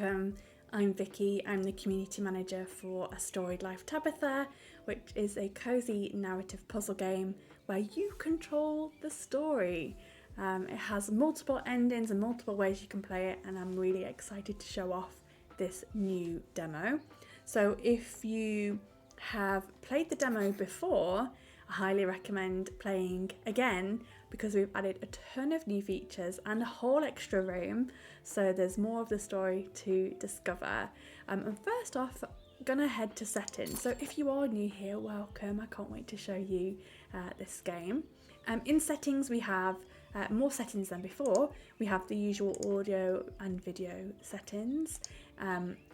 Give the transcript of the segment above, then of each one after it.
welcome. I'm Vicky. I'm the community manager for A Storied Life Tabitha, which is a cozy narrative puzzle game where you control the story. It has multiple endings and multiple ways you can play it, and I'm really excited to show off this new demo. So if you have played the demo before, I highly recommend playing again because we've added a ton of new features and a whole extra room, so there's more of the story to discover. And first off, I'm gonna head to settings. So if you are new here, welcome. I can't wait to show you this game. In settings we have more settings than before. We have the usual audio and video settings.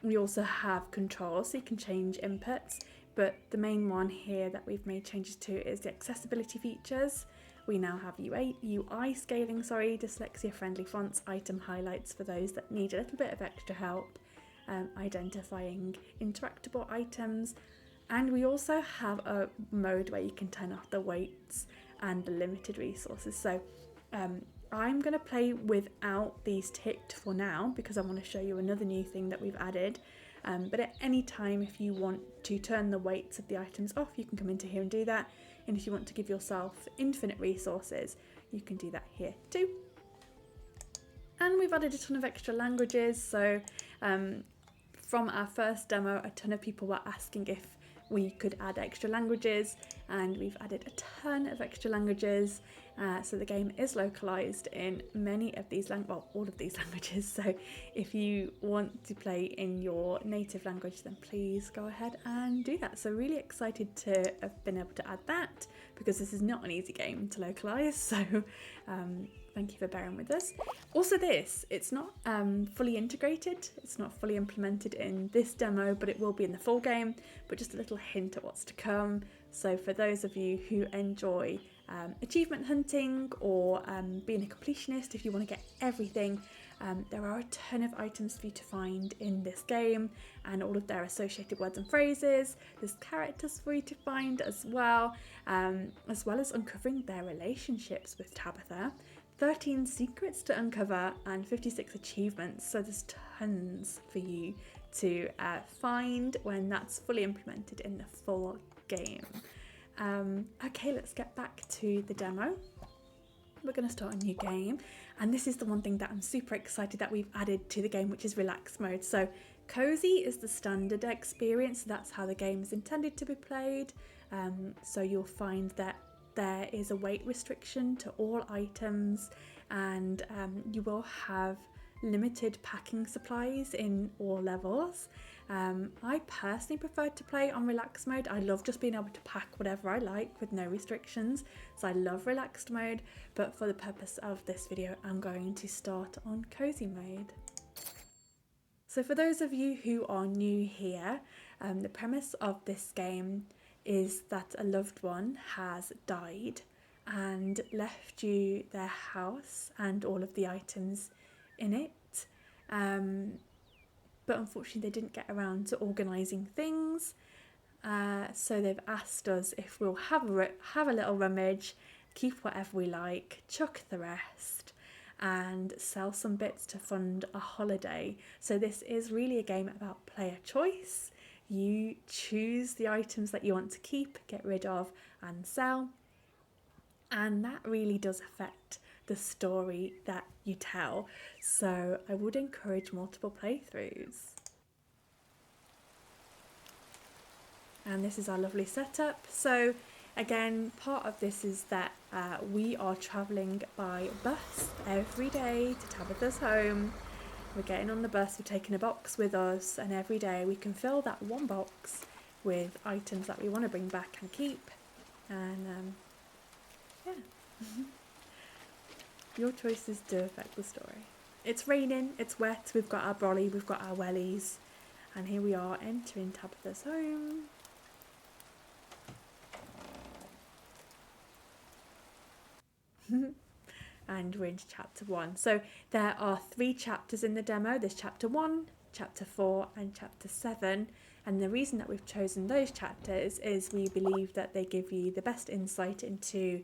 We also have controls, so you can change inputs, but the main one here that we've made changes to is the accessibility features. We now have UI scaling, dyslexia friendly fonts, item highlights for those that need a little bit of extra help, identifying interactable items, and we also have a mode where you can turn off the weights and the limited resources. So I'm going to play without these ticked for now because I want to show you another new thing that we've added. But at any time, if you want to turn the weights of the items off, you can come into here and do that. And if you want to give yourself infinite resources, you can do that here too. And we've added a ton of extra languages. So from our first demo, a ton of people were asking if we could add extra languages, and we've added a ton of extra languages. So the game is localized in many of these all of these languages. So if you want to play in your native language, then please go ahead and do that. So really excited to have been able to add that because this is not an easy game to localize. So thank you for bearing with us. Also it's not fully integrated. It's not fully implemented in this demo, but it will be in the full game, but just a little hint at what's to come. So for those of you who enjoy achievement hunting or being a completionist, if you want to get everything, there are a ton of items for you to find in this game and all of their associated words and phrases. There's characters for you to find as well as uncovering their relationships with Tabitha, 13 secrets to uncover, and 56 achievements. So there's tons for you to find when that's fully implemented in the full game. Okay, let's get back to the demo. We're going to start a new game, and this is the one thing that I'm super excited that we've added to the game, which is relax mode. So cozy is the standard experience, so that's how the game is intended to be played. So you'll find that there is a weight restriction to all items, and you will have limited packing supplies in all levels. I personally prefer to play on relaxed mode. I love just being able to pack whatever I like with no restrictions, so I love relaxed mode, but for the purpose of this video I'm going to start on cozy mode. So for those of you who are new here, the premise of this game is that a loved one has died and left you their house and all of the items in it. But unfortunately they didn't get around to organising things, so they've asked us if we'll have a little rummage, keep whatever we like, chuck the rest, and sell some bits to fund a holiday. So this is really a game about player choice. You choose the items that you want to keep, get rid of, and sell, and that really does affect the story that you tell. So I would encourage multiple playthroughs. And this is our lovely setup. So again, part of this is that we are travelling by bus every day to Tabitha's home. We're getting on the bus, we're taking a box with us, and every day we can fill that one box with items that we want to bring back and keep. And yeah. Your choices do affect the story. It's raining, it's wet, we've got our brolly, we've got our wellies, and here we are entering Tabitha's home. And we're into chapter 1. So there are 3 chapters in the demo. There's chapter 1, chapter 4 and chapter 7, and the reason that we've chosen those chapters is we believe that they give you the best insight into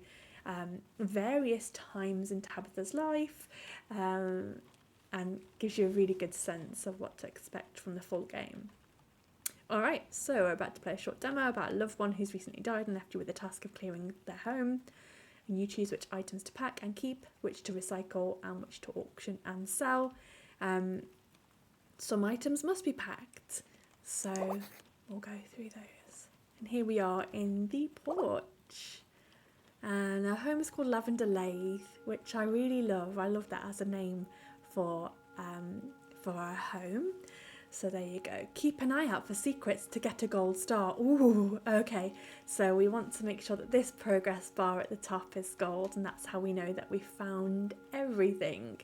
various times in Tabitha's life, and gives you a really good sense of what to expect from the full game. Alright, so we're about to play a short demo about a loved one who's recently died and left you with the task of clearing their home. And you choose which items to pack and keep, which to recycle and which to auction and sell. Some items must be packed, so we'll go through those. And here we are in the porch. And our home is called Lavender Lathe, which I really love. I love that as a name for our home. So there you go. Keep an eye out for secrets to get a gold star. Ooh, okay. So we want to make sure that this progress bar at the top is gold, and that's how we know that we found everything.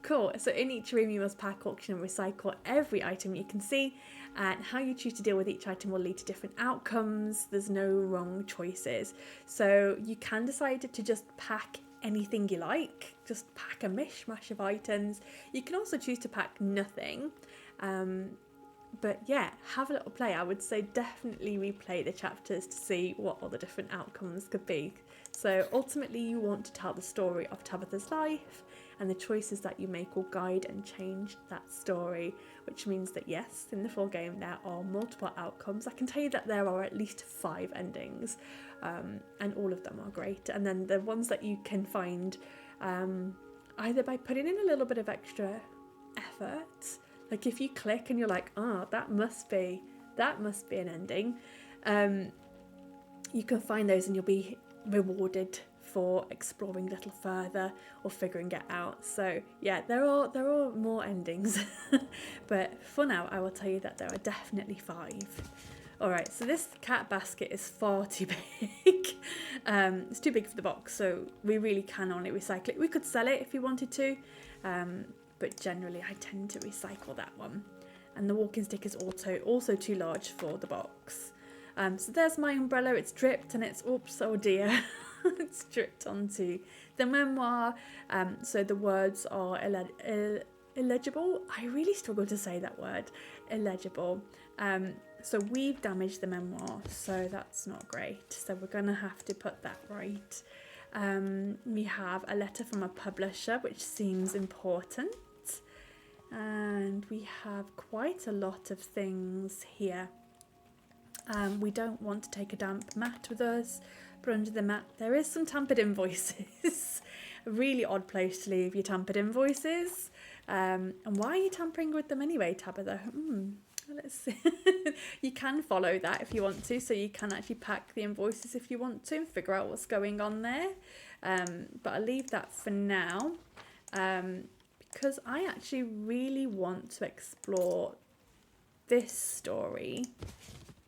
Cool. So in each room you must pack, auction and recycle every item you can see, and how you choose to deal with each item will lead to different outcomes. There's no wrong choices. So you can decide to just pack anything you like, just pack a mishmash of items. You can also choose to pack nothing. But yeah, have a little play. I would say definitely replay the chapters to see what all the different outcomes could be. So ultimately you want to tell the story of Tabitha's life, and the choices that you make will guide and change that story, which means that yes, in the full game there are multiple outcomes. I can tell you that there are at least 5 endings, and all of them are great. And then the ones that you can find either by putting in a little bit of extra effort, like if you click and you're like, oh, that must be an ending, you can find those and you'll be rewarded for exploring a little further or figuring it out. So yeah, there are more endings, but for now I will tell you that there are definitely 5. Alright, so this cat basket is far too big. It's too big for the box, so we really can only recycle it. We could sell it if we wanted to, but generally I tend to recycle that one. And the walking stick is also too large for the box. So there's my umbrella. It's dripped and it's, oops, oh dear. It's dripped onto the memoir. So the words are illegible. I really struggle to say that word, illegible. So we've damaged the memoir, so that's not great. So we're going to have to put that right. We have a letter from a publisher, which seems important. And we have quite a lot of things here. We don't want to take a damp mat with us, but under the mat there is some tampered invoices. A really odd place to leave your tampered invoices. And why are you tampering with them anyway, Tabitha? Let's see. You can follow that if you want to, so you can actually pack the invoices if you want to and figure out what's going on there. But I'll leave that for now, because I actually really want to explore this story.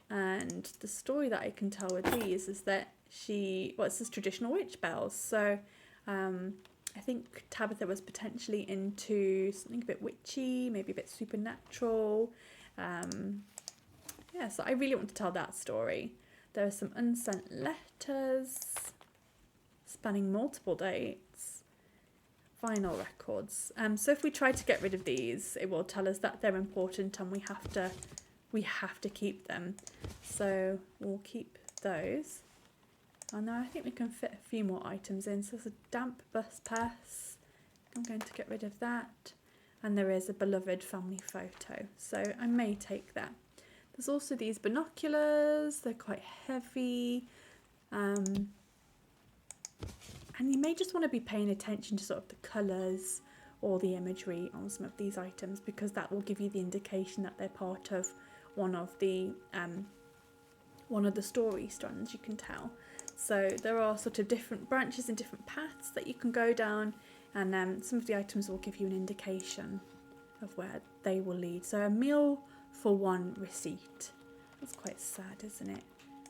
And the story that I can tell with these is that it says traditional witch bells. So I think Tabitha was potentially into something a bit witchy, maybe a bit supernatural. Yeah, so I really want to tell that story. There are some unsent letters spanning multiple dates, vinyl records. So if we try to get rid of these, it will tell us that they're important and we have to keep them. So we'll keep those. And now I think we can fit a few more items in. So there's a damp bus pass. I'm going to get rid of that. And there is a beloved family photo, so I may take that. There's also these binoculars. They're quite heavy. And you may just want to be paying attention to sort of the colours or the imagery on some of these items, because that will give you the indication that they're part of one of the story strands, you can tell. So there are sort of different branches and different paths that you can go down, and some of the items will give you an indication of where they will lead. So a meal for 1 receipt. That's quite sad, isn't it?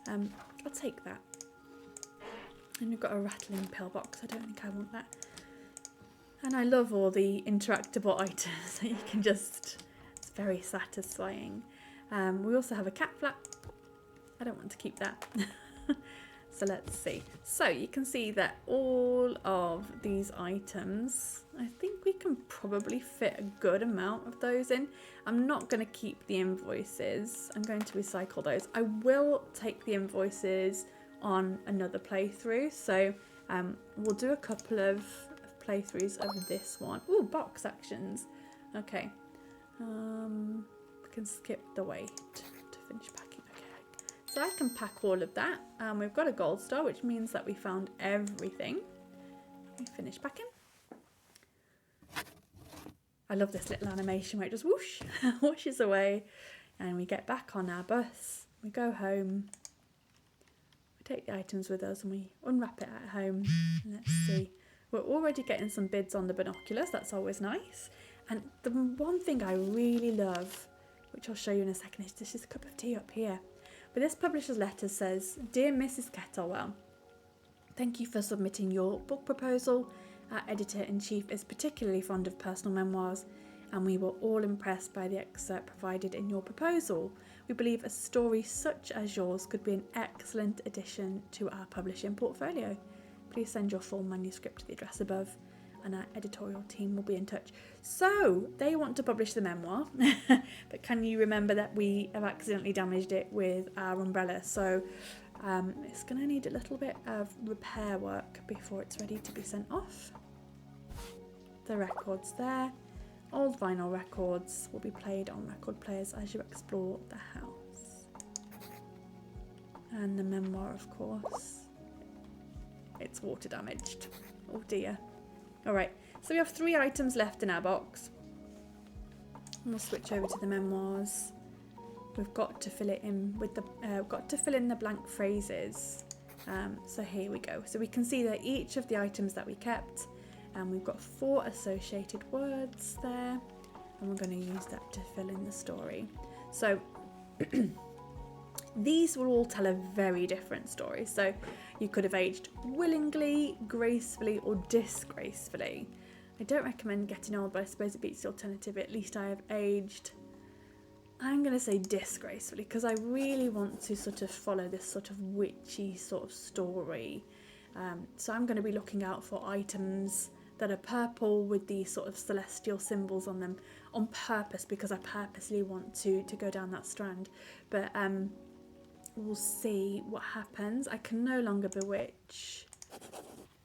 I'll take that. And we've got a rattling pillbox. I don't think I want that. And I love all the interactable items that you can just... It's very satisfying. We also have a cat flap. I don't want to keep that. So let's see. So you can see that all of these items, I think we can probably fit a good amount of those in. I'm not going to keep the invoices. I'm going to recycle those. I will take the invoices on another playthrough. So we'll do a couple of playthroughs of this one. Ooh, box actions. Okay. We can skip the wait to finish packing. Okay. So I can pack all of that. We've got a gold star, which means that we found everything. We finish packing. I love this little animation where it just whoosh, whooshes away, and we get back on our bus. We go home. We take the items with us and we unwrap it at home. And let's see. We're already getting some bids on the binoculars. That's always nice. And the one thing I really love, which I'll show you in a second, is this is a cup of tea up here. But this publisher's letter says, "Dear Mrs. Kettlewell, thank you for submitting your book proposal. Our editor-in-chief is particularly fond of personal memoirs, and we were all impressed by the excerpt provided in your proposal. We believe a story such as yours could be an excellent addition to our publishing portfolio. Please send your full manuscript to the address above, and our editorial team will be in touch." So they want to publish the memoir, but can you remember that we have accidentally damaged it with our umbrella? So it's going to need a little bit of repair work before it's ready to be sent off. The records there. Old vinyl records will be played on record players as you explore the house. And the memoir, of course. It's water damaged. Oh dear. Alright, so we have 3 items left in our box. And we'll switch over to the memoirs. We've got to fill it in with the fill in the blank phrases. So here we go. So we can see that each of the items that we kept, we've got 4 associated words there, and we're going to use that to fill in the story. So these will all tell a very different story. So you could have aged willingly, gracefully, or disgracefully. I don't recommend getting old, but I suppose it beats the alternative. At least I have aged, I'm going to say disgracefully, because I really want to sort of follow this sort of witchy sort of story. So I'm going to be looking out for items that are purple with these sort of celestial symbols on them on purpose, because I purposely want to go down that strand. But we'll see what happens. I can no longer bewitch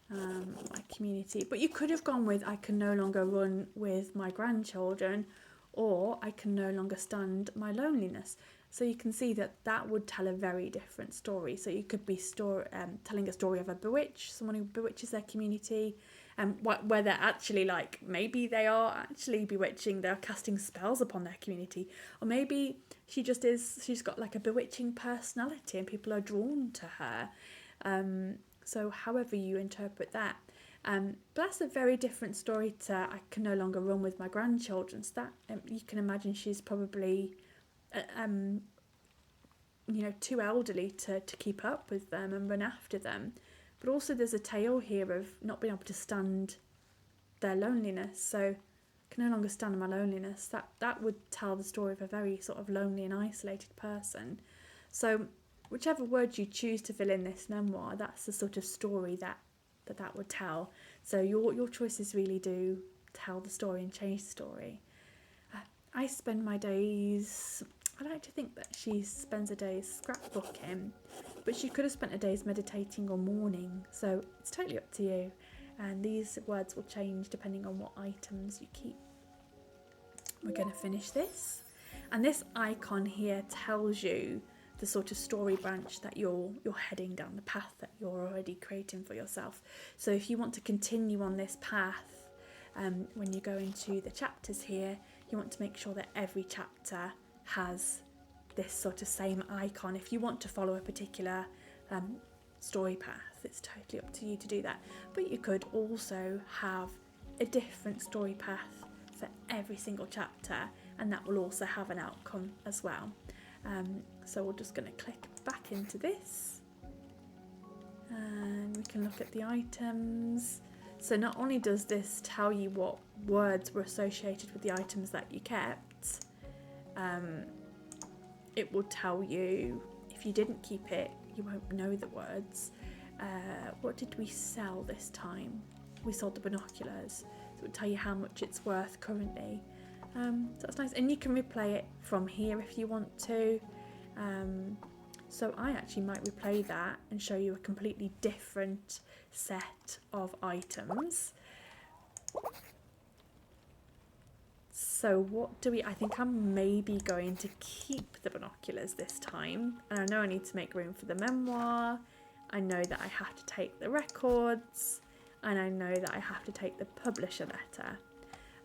my community, but you could have gone with I can no longer run with my grandchildren, or I can no longer stand my loneliness. So you can see that that would tell a very different story. So you could be telling a story of a bewitch, someone who bewitches their community, and where they're actually like, maybe they are actually bewitching, they're casting spells upon their community, or maybe she's got like a bewitching personality and people are drawn to her. So however you interpret that. But that's a very different story to I can no longer run with my grandchildren. So that you can imagine she's probably too elderly to keep up with them and run after them. But also there's a tale here of not being able to stand their loneliness. So I can no longer stand my loneliness. That would tell the story of a very sort of lonely and isolated person. So whichever word you choose to fill in this memoir, that's the sort of story that would tell. So your choices really do tell the story and change the story. I spend my days, I like to think that she spends her days scrapbooking, but she could have spent her days meditating or mourning. So it's totally up to you. And these words will change depending on what items you keep. We're going to finish this. And this icon here tells you the sort of story branch that you're heading down, the path that you're already creating for yourself. So if you want to continue on this path, when you go into the chapters here, you want to make sure that every chapter has this sort of same icon. If you want to follow a particular story path, it's totally up to you to do that. But you could also have a different story path for every single chapter, and that will also have an outcome as well. So we're just going to click back into this, and we can look at the items. So not only does this tell you what words were associated with the items that you kept, it will tell you if you didn't keep it, you won't know the words. What did we sell this time? We sold the binoculars, so it will tell you how much it's worth currently. So that's nice, and you can replay it from here if you want to. So I actually might replay that and show you a completely different set of items. So what do we, I think I'm maybe going to keep the binoculars this time. And I know I need to make room for the memoir. I know that I have to take the records. And I know that I have to take the publisher letter.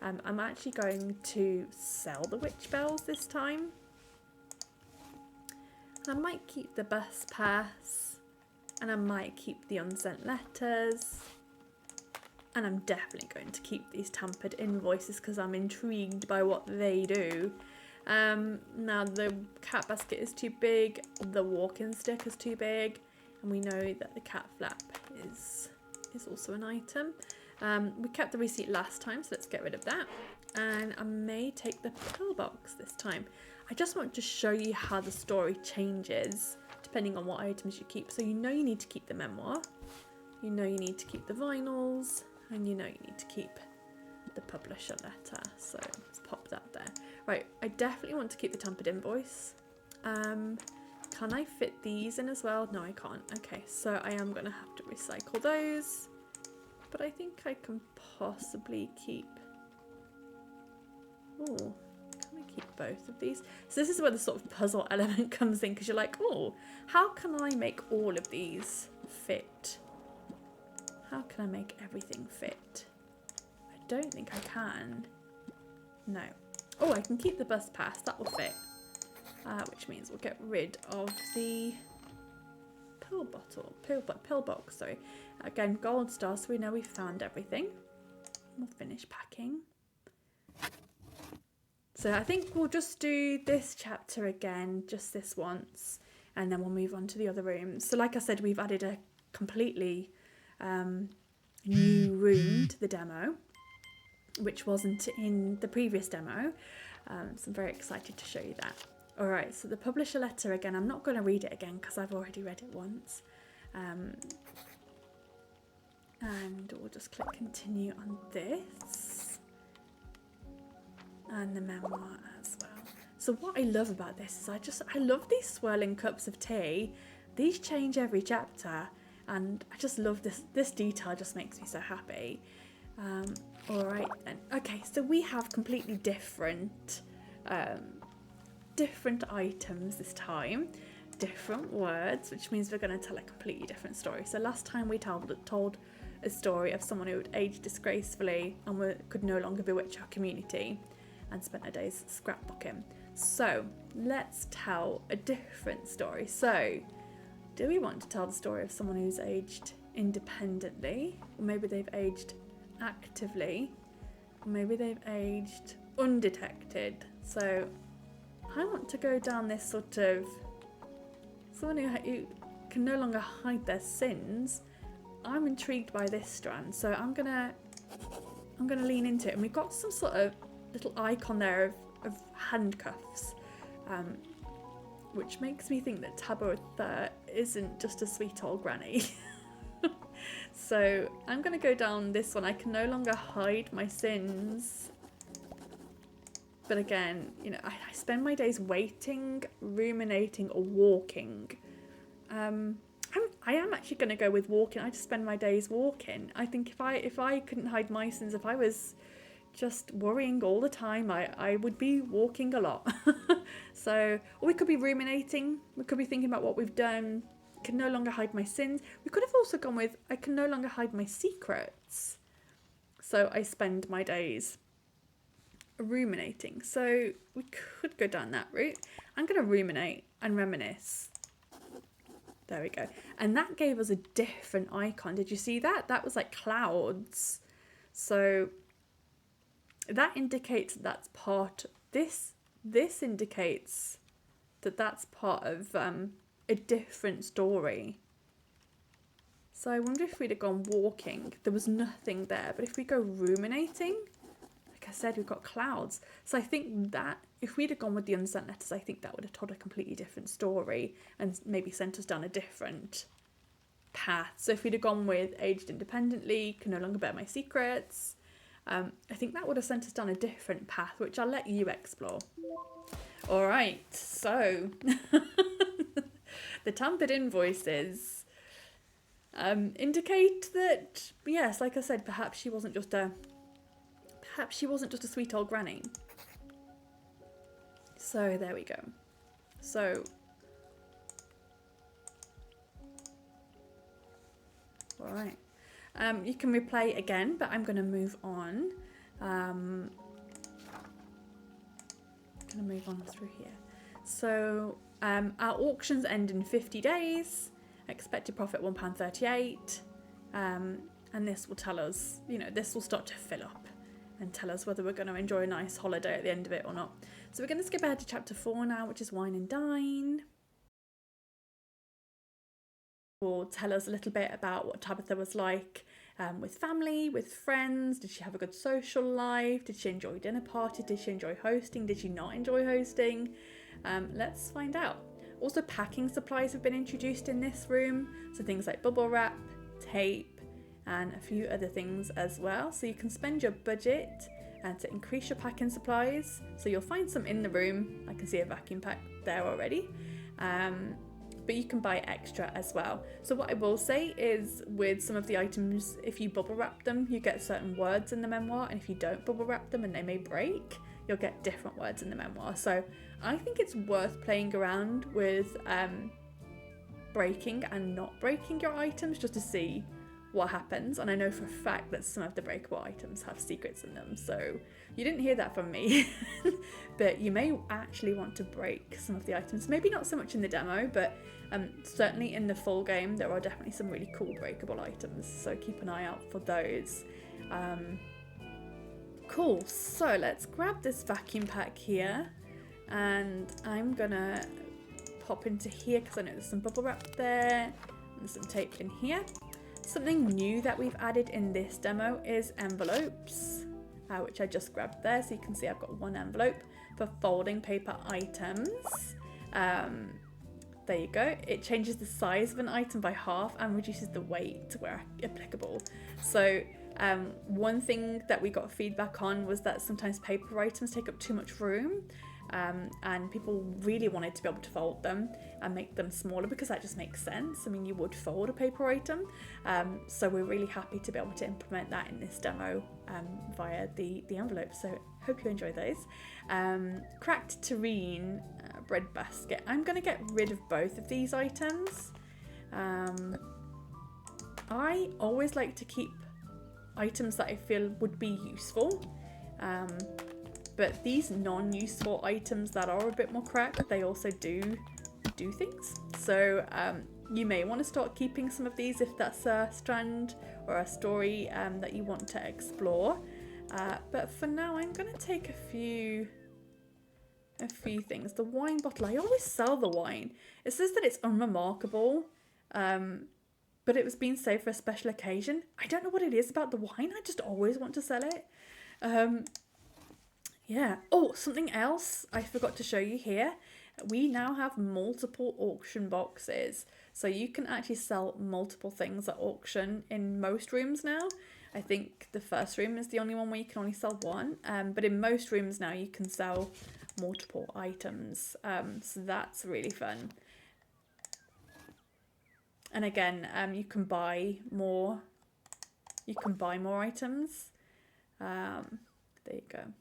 I'm actually going to sell the witch bells this time. I might keep the bus pass. And I might keep the unsent letters. And I'm definitely going to keep these tampered invoices because I'm intrigued by what they do. Now the cat basket is too big, the walk-in stick is too big, and we know that the cat flap is also an item. We kept the receipt last time, so let's get rid of that. And I may take the pillbox this time. I just want to show you how the story changes depending on what items you keep. So you know you need to keep the memoir, you know you need to keep the vinyls, and you know you need to keep the publisher letter. So let's pop that there. Right, I definitely want to keep the tampered invoice. Can I fit these in as well? No, I can't. Okay, so I am going to have to recycle those. But I think I can possibly keep... Oh, can I keep both of these? So this is where the sort of puzzle element comes in, because you're like, oh, how can I make all of these fit? How can I make everything fit? I don't think I can. No. Oh, I can keep the bus pass. That will fit. Which means we'll get rid of the pill box, sorry. Again, gold star, so we know we've found everything. We'll finish packing. So I think we'll just do this chapter again, just this once, and then we'll move on to the other rooms. So like I said, we've added a completely new room to the demo, which wasn't in the previous demo. So I'm very excited to show you that. All right, so the publisher letter again, I'm not going to read it again because I've already read it once. And we'll just click continue on this. And the memoir as well. So what I love about this is I love these swirling cups of tea. These change every chapter. And I just love this detail, just makes me so happy. All right then. Okay, so we have completely different items this time, different words, which means we're going to tell a completely different story. So last time we told a story of someone who had aged disgracefully and could no longer bewitch our community and spent her days scrapbooking. So let's tell a different story. So do we want to tell the story of someone who's aged independently, or maybe they've aged actively, or maybe they've aged undetected? So I want to go down this sort of someone who can no longer hide their sins. I'm intrigued by this strand, so I'm gonna lean into it. And we've got some sort of little icon there of handcuffs, which makes me think that Tabitha isn't just a sweet old granny. So I'm going to go down this one. I can no longer hide my sins. But again, you know, I spend my days waiting, ruminating, or walking. I am actually going to go with walking. I just spend my days walking. I think if I couldn't hide my sins, if I was just worrying all the time, I would be walking a lot. So, or we could be ruminating. We could be thinking about what we've done. I can no longer hide my sins. We could have also gone with I can no longer hide my secrets. So I spend my days ruminating. So we could go down that route. I'm going to ruminate and reminisce. There we go. And that gave us a different icon. Did you see that? That was like clouds. So that indicates that's part, this indicates that that's part of a different story. So I wonder if we'd have gone walking, there was nothing there. But if we go ruminating, like I said, we've got clouds. So I think that if we'd have gone with the unsent letters, I think that would have told a completely different story and maybe sent us down a different path. So if we'd have gone with aged independently, can no longer bear my secrets, I think that would have sent us down a different path, which I'll let you explore. All right, so the tampered invoices indicate that, yes, like I said, perhaps she wasn't just a perhaps she wasn't just a sweet old granny. So there we go. So all right, you can replay again, but I'm going to move on. I'm going to move on through here. So our auctions end in 50 days. Expected profit £1.38. And this will tell us, you know, this will start to fill up and tell us whether we're going to enjoy a nice holiday at the end of it or not. So we're going to skip ahead to chapter 4 now, which is Wine and Dine. Will tell us a little bit about what Tabitha was like with family, with friends. Did she have a good social life? Did she enjoy dinner parties? Did she enjoy hosting? Did she not enjoy hosting? Let's find out. Also, packing supplies have been introduced in this room. So things like bubble wrap, tape, and a few other things as well. So you can spend your budget to increase your packing supplies. So you'll find some in the room. I can see a vacuum pack there already. But you can buy extra as well. So what I will say is with some of the items, if you bubble wrap them, you get certain words in the memoir. And if you don't bubble wrap them and they may break, you'll get different words in the memoir. So I think it's worth playing around with breaking and not breaking your items just to see what happens. And I know for a fact that some of the breakable items have secrets in them, so you didn't hear that from me. But you may actually want to break some of the items, maybe not so much in the demo, but certainly in the full game there are definitely some really cool breakable items, so keep an eye out for those. Cool, so let's grab this vacuum pack here, and I'm gonna pop into here because I know there's some bubble wrap there and some tape in here. Something new that we've added in this demo is envelopes, which I just grabbed there. So you can see I've got one envelope for folding paper items. There you go. It changes the size of an item by half and reduces the weight where applicable. So one thing that we got feedback on was that sometimes paper items take up too much room. And people really wanted to be able to fold them and make them smaller because that just makes sense. I mean, you would fold a paper item, so we're really happy to be able to implement that in this demo via the envelope. So hope you enjoy those. Cracked terrine bread basket. I'm going to get rid of both of these items. I always like to keep items that I feel would be useful. But these non-useful items that are a bit more cracked, they also do things. So you may want to start keeping some of these if that's a strand or a story that you want to explore. But for now, I'm going to take a few things. The wine bottle, I always sell the wine. It says that it's unremarkable, but it was being saved for a special occasion. I don't know what it is about the wine. I just always want to sell it. Yeah. Oh, something else I forgot to show you here. We now have multiple auction boxes. So you can actually sell multiple things at auction in most rooms now. I think the first room is the only one where you can only sell one. But in most rooms now you can sell multiple items. So that's really fun. And again, you can buy more. You can buy more items. There you go.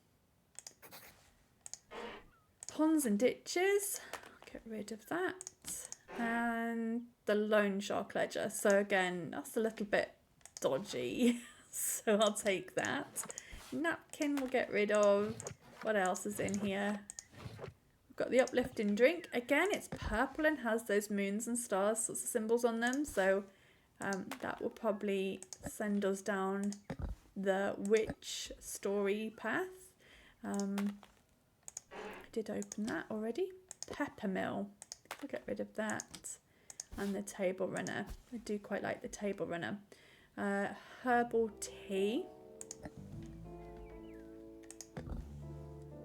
Ponds and ditches, get rid of that, and the loan shark ledger. So again, that's a little bit dodgy, so I'll take that. Napkin we'll get rid of. What else is in here? We've got the uplifting drink. Again, it's purple and has those moons and stars sorts of symbols on them, so that will probably send us down the witch story path. Did open that already. Peppermill, I'll get rid of that. And the table runner, I do quite like the table runner. Herbal tea.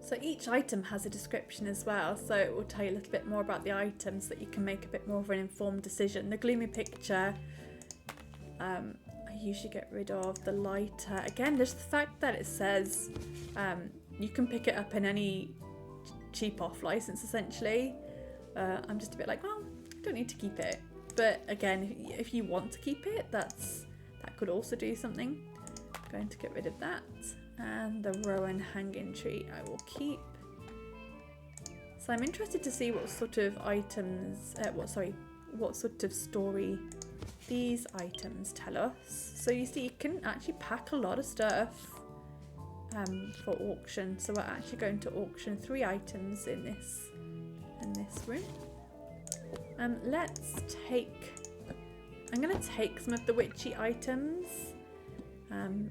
So each item has a description as well, so it will tell you a little bit more about the items so that you can make a bit more of an informed decision. The gloomy picture, I usually get rid of. The lighter, again, there's the fact that it says you can pick it up in any cheap off license essentially. I'm just a bit like, well, I don't need to keep it, but again, if you want to keep it, that could also do something. I'm going to get rid of that. And the Rowan hanging tree I will keep. So I'm interested to see what sort of items, what sort of story these items tell us. So you see, you can actually pack a lot of stuff for auction. So we're actually going to auction 3 items in this room. Let's take, I'm going to take some of the witchy items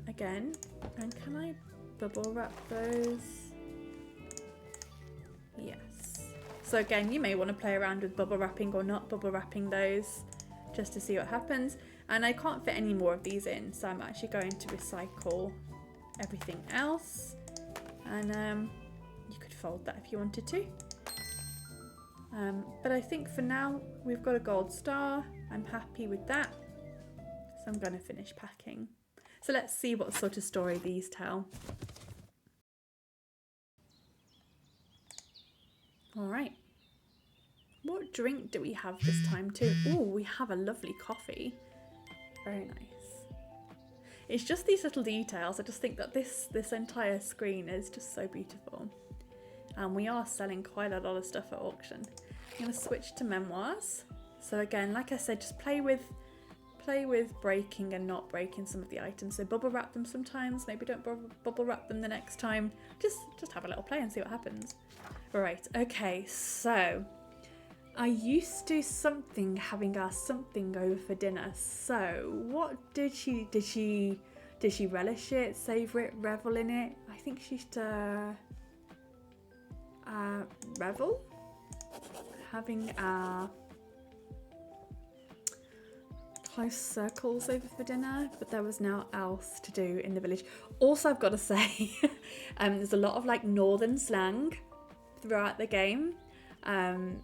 again. And can I bubble wrap those? Yes. So again, you may want to play around with bubble wrapping or not bubble wrapping those just to see what happens. And I can't fit any more of these in, so I'm actually going to recycle everything else. And you could fold that if you wanted to. But I think for now we've got a gold star. I'm happy with that. So I'm going to finish packing. So let's see what sort of story these tell. All right. What drink do we have this time too? Oh, we have a lovely coffee. Very nice. It's just these little details. I just think that this entire screen is just so beautiful. And we are selling quite a lot of stuff at auction. I'm going to switch to memoirs. So again, like I said, just play with breaking and not breaking some of the items. So bubble wrap them sometimes, maybe don't bubble wrap them the next time. Just have a little play and see what happens. Right, okay, so I used to having our something over for dinner. So what did she relish it, savor it, revel in it? I think she used to revel, having our close circles over for dinner, but there was now else to do in the village. Also, I've got to say, there's a lot of like northern slang throughout the game, and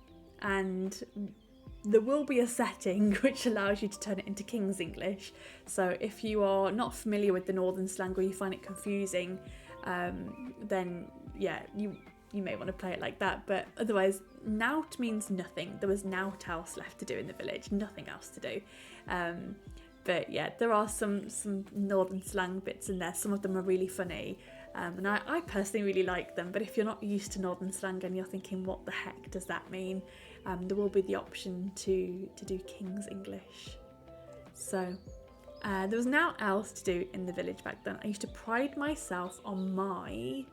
there will be a setting which allows you to turn it into King's English. So if you are not familiar with the northern slang or you find it confusing, then yeah, you may want to play it like that. But otherwise, nout means nothing. There was nout else left to do in the village, nothing else to do. But yeah, there are some northern slang bits in there. Some of them are really funny. And I personally really like them, but if you're not used to northern slang and you're thinking, what the heck does that mean? There will be the option to do King's English. So there was now else to do in the village back then. I used to pride myself on my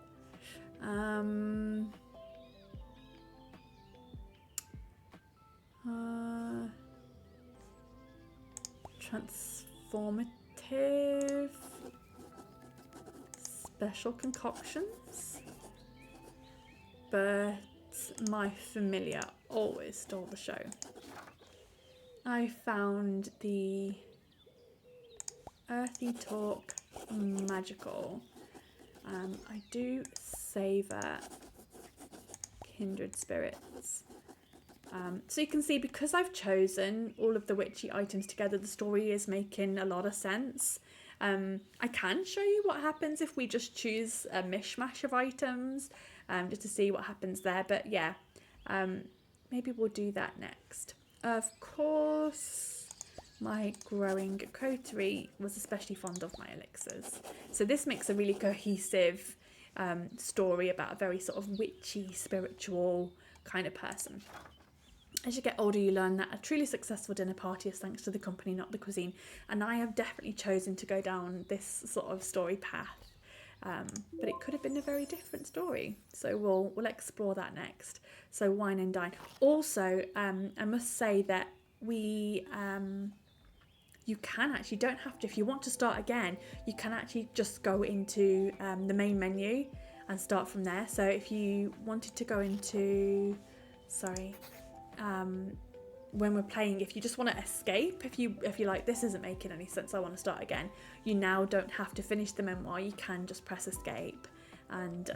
transformative special concoctions, but my familiar always stole the show. I found the Earthy Talk magical. I do savour Kindred Spirits. So you can see, because I've chosen all of the witchy items together, the story is making a lot of sense. I can show you what happens if we just choose a mishmash of items, just to see what happens there. But yeah, maybe we'll do that next. Of course, my growing coterie was especially fond of my elixirs. So this makes a really cohesive story about a very sort of witchy, spiritual kind of person. As you get older, you learn that a truly successful dinner party is thanks to the company, not the cuisine. And I have definitely chosen to go down this sort of story path. But it could have been a very different story. So we'll explore that next. So wine and dine. Also, I must say that you can actually, don't have to, if you want to start again, you can actually just go into the main menu and start from there. So if you wanted to go into, when we're playing, if you just want to escape, if you're like, this isn't making any sense, I want to start again, you now don't have to finish the memoir. You can just press escape and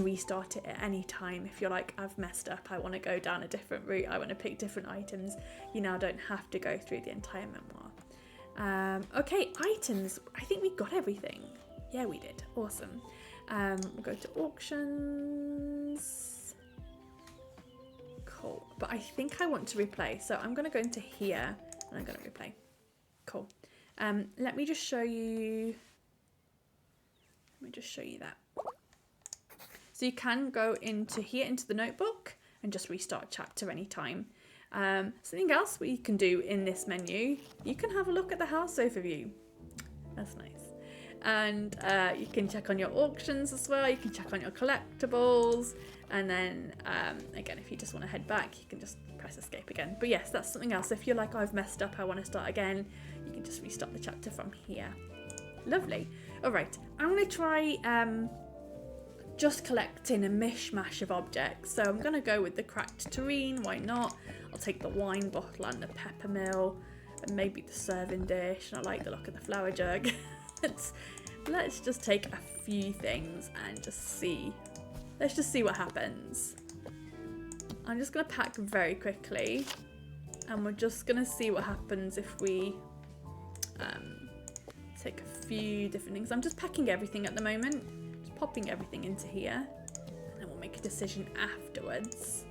restart it at any time. If you're like, I've messed up, I want to go down a different route, I want to pick different items, you now don't have to go through the entire memoir. Okay, items. I think we got everything. Yeah, we did. Awesome. We'll go to auctions. Cool. But I think I want to replay. So I'm going to go into here and I'm going to replay. Cool. Let me just show you Let me just show you that. So you can go into here, into the notebook, and just restart chapter anytime. Something else we can do in this menu, you can have a look at the house overview. That's nice. And you can check on your auctions as well. You can check on your collectibles. And then, again, if you just want to head back, you can just press escape again. But yes, that's something else. If you're like, oh, I've messed up, I want to start again, you can just restart the chapter from here. Lovely. All right, I'm going to try just collecting a mishmash of objects. So I'm going to go with the cracked tureen. Why not? I'll take the wine bottle and the pepper mill and maybe the serving dish. And I like the look of the flour jug. Let's just take a few things and just see. Let's just see what happens. I'm just going to pack very quickly. And we're just going to see what happens if we take a few different things. I'm just packing everything at the moment. Just popping everything into here. And then we'll make a decision afterwards.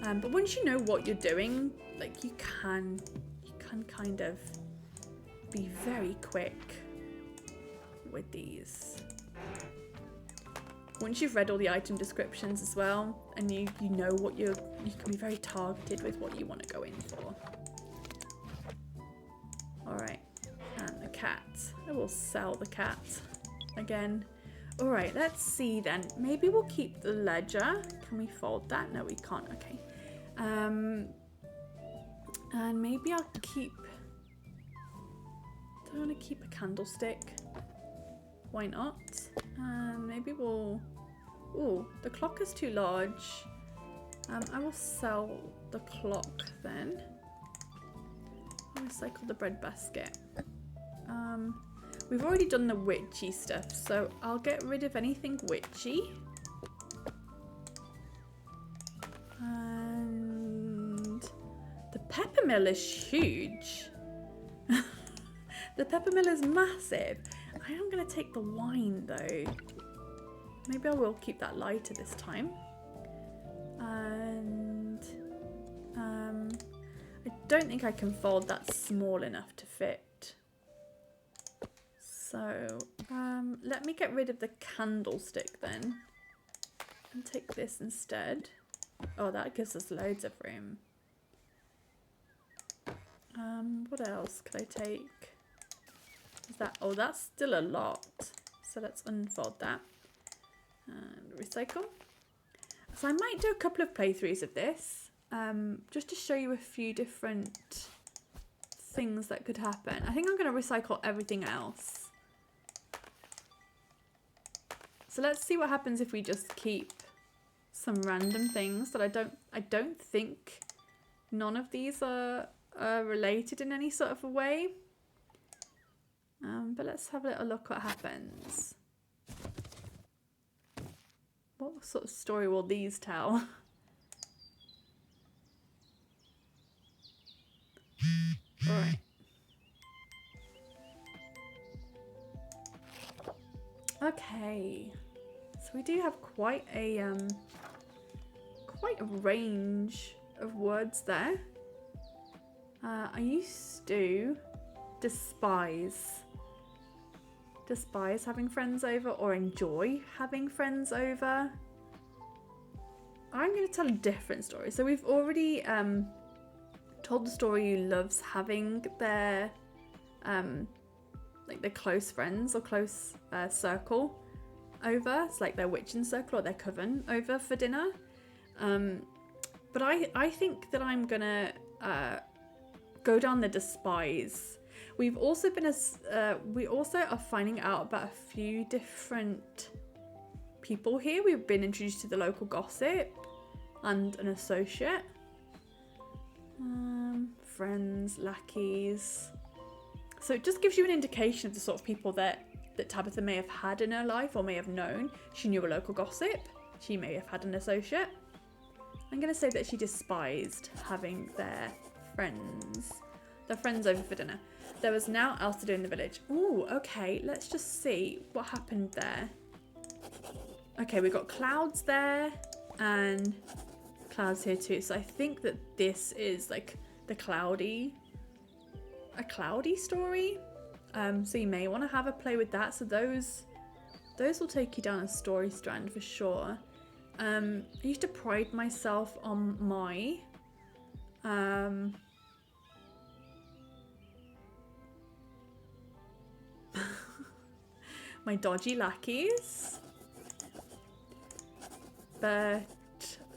But once you know what you're doing, like you can kind of be very quick with these. Once you've read all the item descriptions as well, and you know what you can be very targeted with what you want to go in for. Alright, and the cat. I will sell the cat again. Alright, let's see then. Maybe we'll keep the ledger. Can we fold that? No, we can't. Okay. And maybe I'll keep... Do I want to keep a candlestick? Why not? And maybe we'll... Ooh, the clock is too large. I will sell the clock then. I'll recycle the bread basket. We've already done the witchy stuff, so I'll get rid of anything witchy. And the pepper mill is huge. The pepper mill is massive. I am going to take the wine though. Maybe I will keep that lighter this time. And I don't think I can fold that small enough to fit. So let me get rid of the candlestick then and take this instead. Oh, that gives us loads of room. What else could I take? Is that? Oh, that's still a lot. So let's unfold that and recycle. So I might do a couple of playthroughs of this, just to show you a few different things that could happen. I think I'm going to recycle everything else. So let's see what happens if we just keep some random things that I don't think none of these are related in any sort of a way. But let's have a little look what happens. What sort of story will these tell? Alright. Okay. So we do have quite a range of words there. I used to despise having friends over or enjoy having friends over. I'm going to tell a different story. So we've already told the story who loves having their like their close friends or close circle over. It's like their witching circle or their coven over for dinner. But I think that I'm gonna go down the despise. We've also been we also are finding out about a few different people here. We've been introduced to the local gossip and an associate. Friends, lackeys. So it just gives you an indication of the sort of people that Tabitha may have had in her life or may have known. She knew a local gossip. She may have had an associate. I'm going to say that she despised having their friends over for dinner. There was now else to do in the village. Ooh, okay, let's just see what happened there. Okay, we've got clouds there and clouds here too. So I think that this is like a cloudy story. So you may want to have a play with that. So those those will take you down a story strand for sure. I used to pride myself on my my dodgy lackeys, but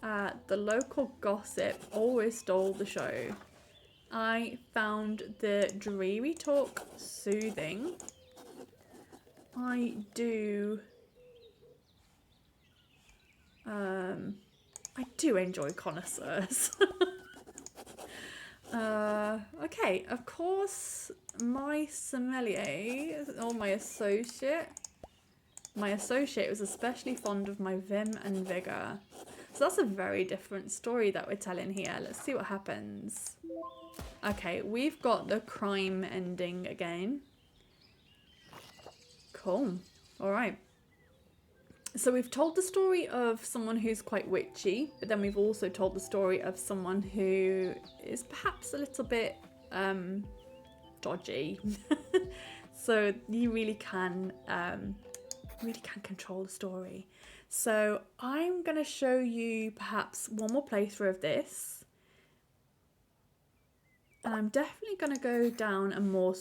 the local gossip always stole the show. I found the dreary talk soothing. I do enjoy connoisseurs. Okay, of course, my sommelier, or my associate was especially fond of my vim and vigour. So that's a very different story that we're telling here. Let's see what happens. Okay, we've got the crime ending again. Cool. All right. So we've told the story of someone who's quite witchy, but then we've also told the story of someone who is perhaps a little bit dodgy. So you really can control the story. So I'm going to show you perhaps one more playthrough of this. And I'm definitely going to go down a more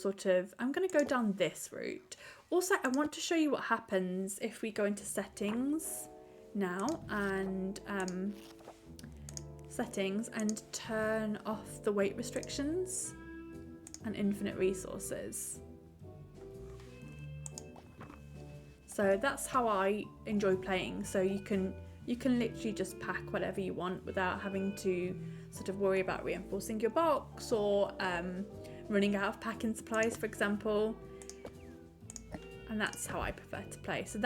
I'm going to go down this route. Also, I want to show you what happens if we go into settings now and settings and turn off the weight restrictions and infinite resources. So that's how I enjoy playing. So you can literally just pack whatever you want without having to sort of worry about reinforcing your box or running out of packing supplies, for example. And that's how I prefer to play. So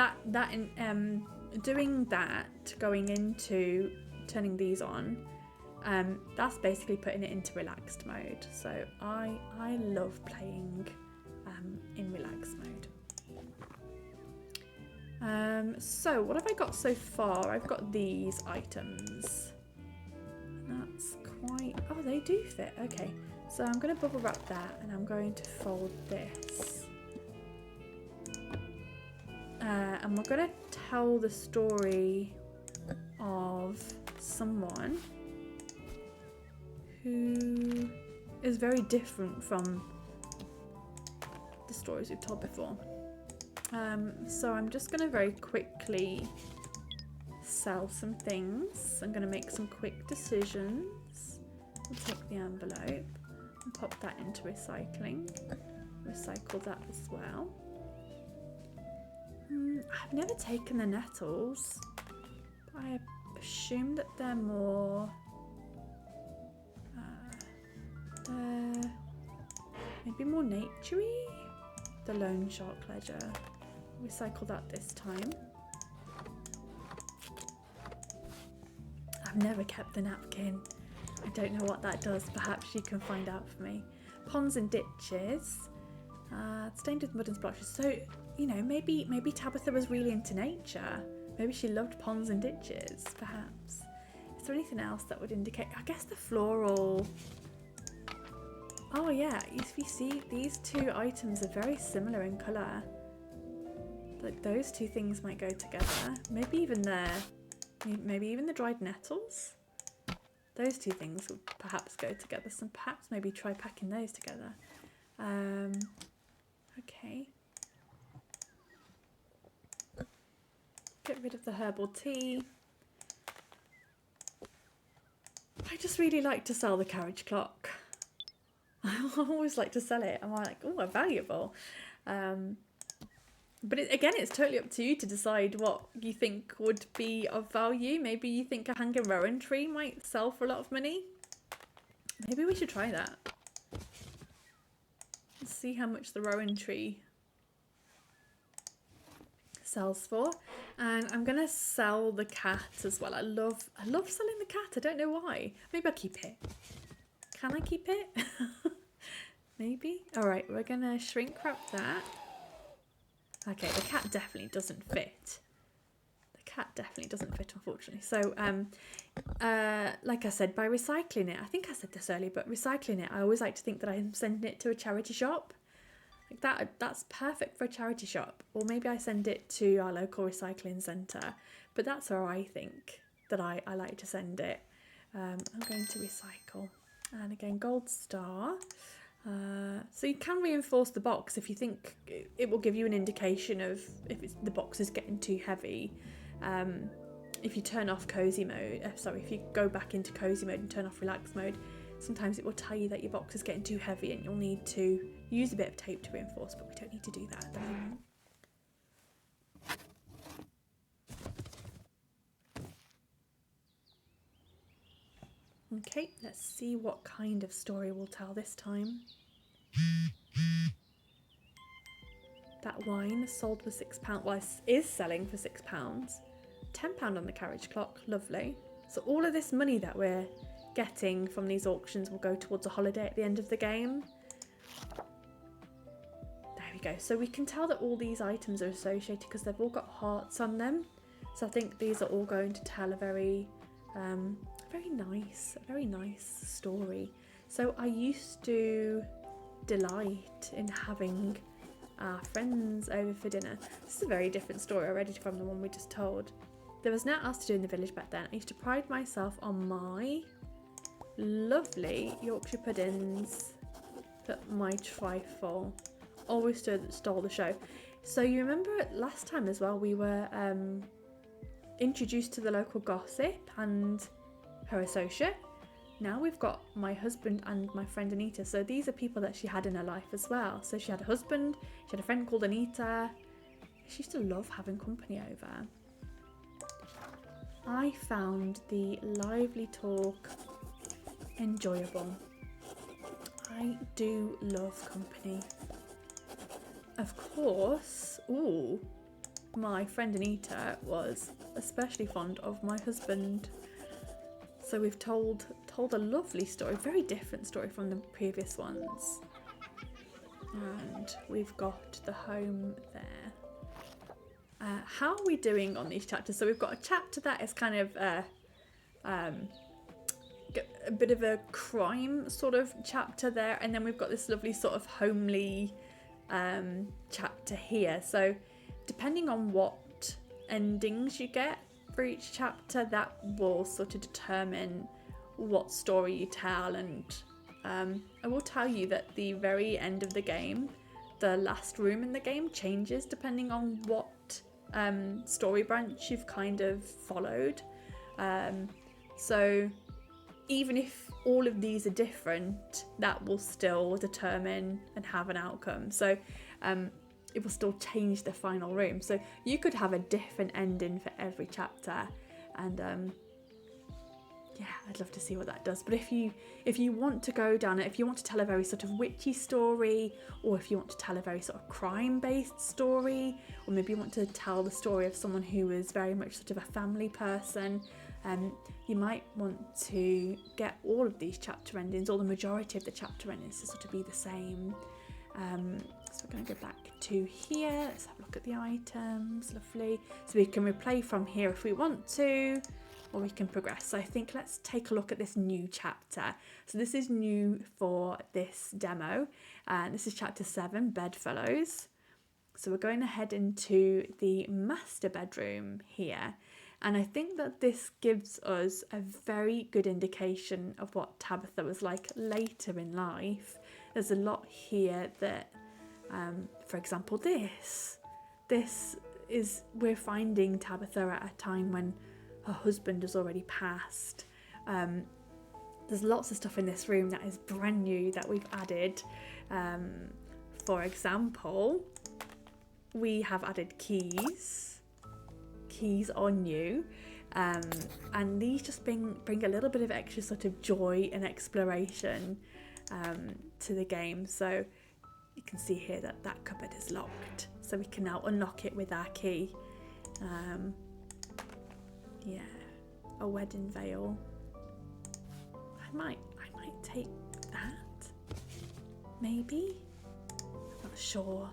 doing that, going into turning these on, that's basically putting it into relaxed mode. So I love playing in relaxed mode. So what have I got so far? I've got these items. That's quite, oh, they do fit. Okay, so I'm going to bubble wrap that and I'm going to fold this. And we're going to tell the story of someone who is very different from the stories we've told before. So I'm just going to very quickly sell some things. I'm going to make some quick decisions. We'll take the envelope and pop that into recycling. Recycle that as well. I've never taken the nettles, but I assume that they're more maybe more naturey. The loan shark ledger. Recycle that this time. I've never kept the napkin. I don't know what that does. Perhaps you can find out for me. Ponds and ditches. Stained with mud and splotches. So, you know, maybe Tabitha was really into nature. Maybe she loved ponds and ditches, perhaps. Is there anything else that would indicate? I guess the floral. Oh yeah, if you see, these two items are very similar in colour. Like those two things might go together. Maybe even the dried nettles. Those two things would perhaps go together. So perhaps maybe try packing those together. Okay. Get rid of the herbal tea. I just really like to sell the carriage clock. I always like to sell it. I'm like, oh, valuable. But again, it's totally up to you to decide what you think would be of value. Maybe you think a hanging rowan tree might sell for a lot of money. Maybe we should try that. Let's see how much the rowan tree sells for. And I'm gonna sell the cat as well. I love selling the cat. I don't know why. Maybe I'll keep it. Can I keep it? Maybe. All right, we're gonna shrink wrap that. Okay, the cat definitely doesn't fit. The cat definitely doesn't fit, unfortunately. So, like I said, by recycling it, I think I said this earlier, but recycling it, I always like to think that I'm sending it to a charity shop. Like that's perfect for a charity shop, or maybe I send it to our local recycling centre, but that's where I think that I like to send it. I'm going to recycle, and again, gold star. So you can reinforce the box if you think it will give you an indication of if the box is getting too heavy. If you turn off cozy mode, if you go back into cozy mode and turn off relax mode, sometimes it will tell you that your box is getting too heavy and you'll need to use a bit of tape to reinforce, but we don't need to do that at the moment. Okay, let's see what kind of story we'll tell this time. That wine sold for £6, well, is selling for £6. £10 on the carriage clock, lovely. So all of this money that we're getting from these auctions will go towards a holiday at the end of the game. There we go. So we can tell that all these items are associated because they've all got hearts on them. So I think these are all going to tell a very nice story. So I used to delight in having our friends over for dinner. This is a very different story already from the one we just told. There was nothing else to do in the village back then. I used to pride myself on my lovely Yorkshire puddings that my trifle always stole the show. So you remember last time as well, we were introduced to the local gossip and her associate. Now we've got my husband and my friend Anita. So these are people that she had in her life as well. So she had a husband, she had a friend called Anita. She used to love having company over. I found the lively talk enjoyable. I do love company. Of course, my friend Anita was especially fond of my husband. So we've told a lovely story, very different story from the previous ones. And we've got the home there. How are we doing on these chapters? So we've got a chapter that is kind of a bit of a crime sort of chapter there, and then we've got this lovely sort of homely chapter here. So depending on what endings you get for each chapter, that will sort of determine what story you tell. And I will tell you that the very end of the game, the last room in the game, changes depending on what story branch you've kind of followed. So even if all of these are different, that will still determine and have an outcome. So it will still change the final room. So you could have a different ending for every chapter, and yeah, I'd love to see what that does. But if you want to go down it, if you want to tell a very sort of witchy story, or if you want to tell a very sort of crime-based story, or maybe you want to tell the story of someone who is very much sort of a family person, you might want to get all of these chapter endings, or the majority of the chapter endings, to sort of be the same. So we're going to go back to here. Let's have a look at the items. Lovely. So we can replay from here if we want to, or we can progress. So I think let's take a look at this new chapter. So this is new for this demo, and this is chapter 7, Bedfellows. So we're going to head into the master bedroom here, and I think that this gives us a very good indication of what Tabitha was like later in life. There's a lot here that, for example, this is, we're finding Tabitha at a time when her husband has already passed. There's lots of stuff in this room that is brand new that we've added. For example, we have added keys. Keys are new, and these just bring a little bit of extra sort of joy and exploration to the game. So you can see here that that cupboard is locked, so we can now unlock it with our key. Yeah, a wedding veil. I might take that, maybe. I'm not sure.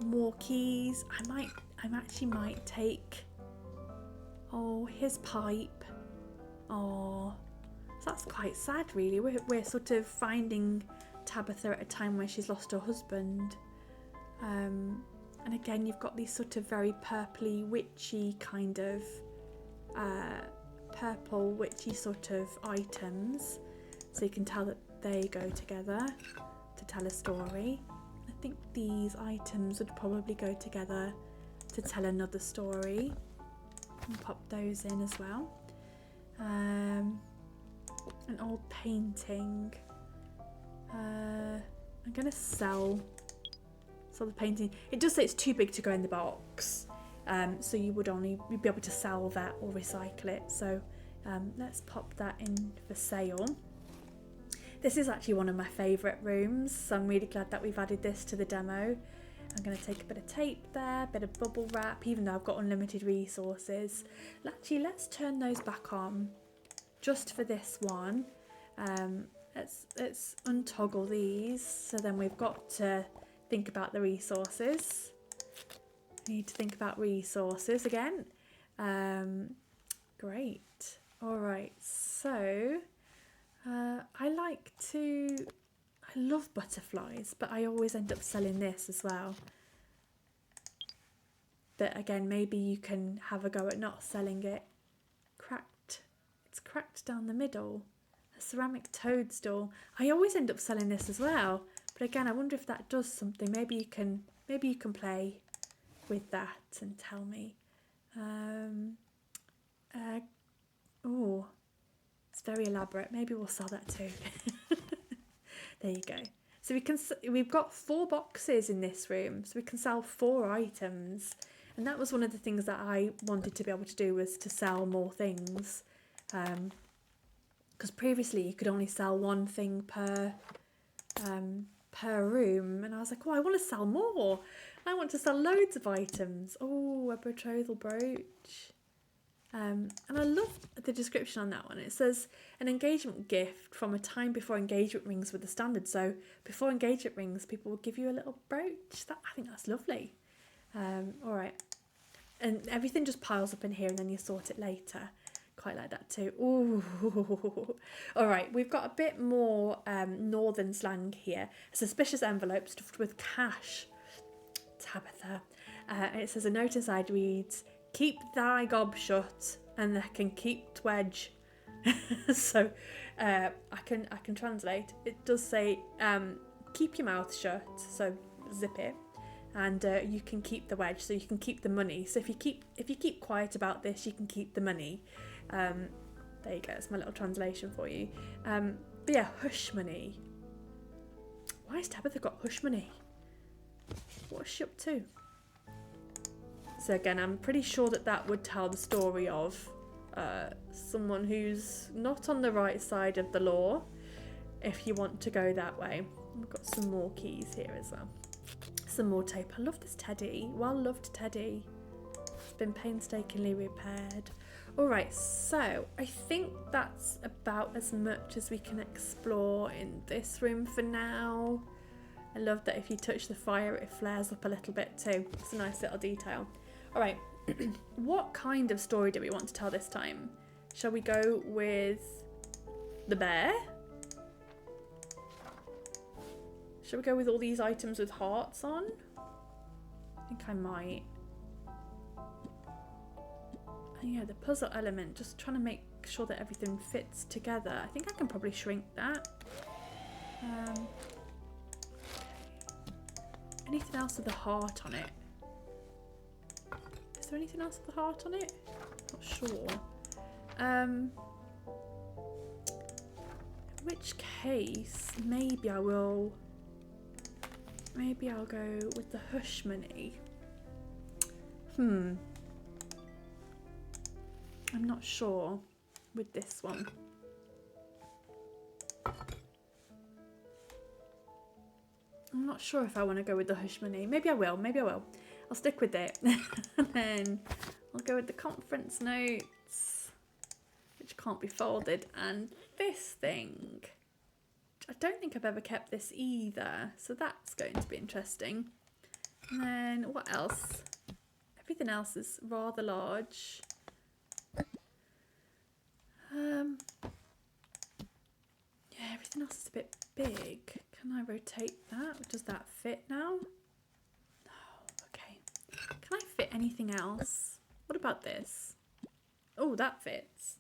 More keys. I actually might take, his pipe. So that's quite sad, really. We're sort of finding Tabitha at a time when she's lost her husband. And again, you've got these sort of very purpley, witchy kind of purple, witchy sort of items. So you can tell that they go together to tell a story. I think these items would probably go together to tell another story. And pop those in as well. An old painting. I'm going to sell the painting. It does say it's too big to go in the box, so you'd be able to sell that or recycle it. So let's pop that in for sale. This is actually one of my favourite rooms, so I'm really glad that we've added this to the demo. I'm going to take a bit of tape there, a bit of bubble wrap, even though I've got unlimited resources. Actually, let's turn those back on just for this one. Let's untoggle these, so then we've got to think about the resources. We need to think about resources again. Great. All right, so I love butterflies, but I always end up selling this as well. But again, maybe you can have a go at not selling it. It's cracked down the middle. A ceramic toadstool. I always end up selling this as well. But again, I wonder if that does something. Maybe you can play with that and tell me. Oh, it's very elaborate. Maybe we'll sell that too. There you go. So we've got 4 boxes in this room, so we can sell 4 items. And that was one of the things that I wanted to be able to do, was to sell more things. Because previously you could only sell 1 thing per room, and I was like, oh, I want to sell more. I want to sell loads of items. Oh, a betrothal brooch. And I love the description on that one. It says an engagement gift from a time before engagement rings were the standard. So before engagement rings, people will give you a little brooch. I think that's lovely. All right. And everything just piles up in here and then you sort it later. Quite like that too. Ooh. All right, we've got a bit more northern slang here. A suspicious envelope stuffed with cash. Tabitha. It says a note inside reads, keep thy gob shut and they can keep twedge. So I can translate. It does say keep your mouth shut, so zip it, and you can keep the wedge, so you can keep the money. So if you keep quiet about this, you can keep the money. There you go, it's my little translation for you. But yeah, hush money. Why has Tabitha got hush money? What's she up to? So again, I'm pretty sure that would tell the story of someone who's not on the right side of the law, if you want to go that way. We've got some more keys here as well. Some more tape. I love this teddy. Well loved teddy. It's been painstakingly repaired. Alright, so I think that's about as much as we can explore in this room for now. I love that if you touch the fire, it flares up a little bit too. It's a nice little detail. Alright, what kind of story do we want to tell this time? Shall we go with the bear? Shall we go with all these items with hearts on? I think I might. And yeah, the puzzle element, just trying to make sure that everything fits together. I think I can probably shrink that. Anything else with a heart on it? Is there anything else with a heart on it? Not sure. In which case, maybe I'll go with the hush money. I'm not sure with this one. I'm not sure if I want to go with the hush money. Maybe I will. I'll stick with it. And then I'll go with the conference notes, which can't be folded. And this thing, I don't think I've ever kept this either. So that's going to be interesting. And then what else? Everything else is rather large. Yeah, everything else is a bit big. Can Can I rotate that? Does that fit now? No. Okay. Can I fit anything else? What about this? Oh, that fits.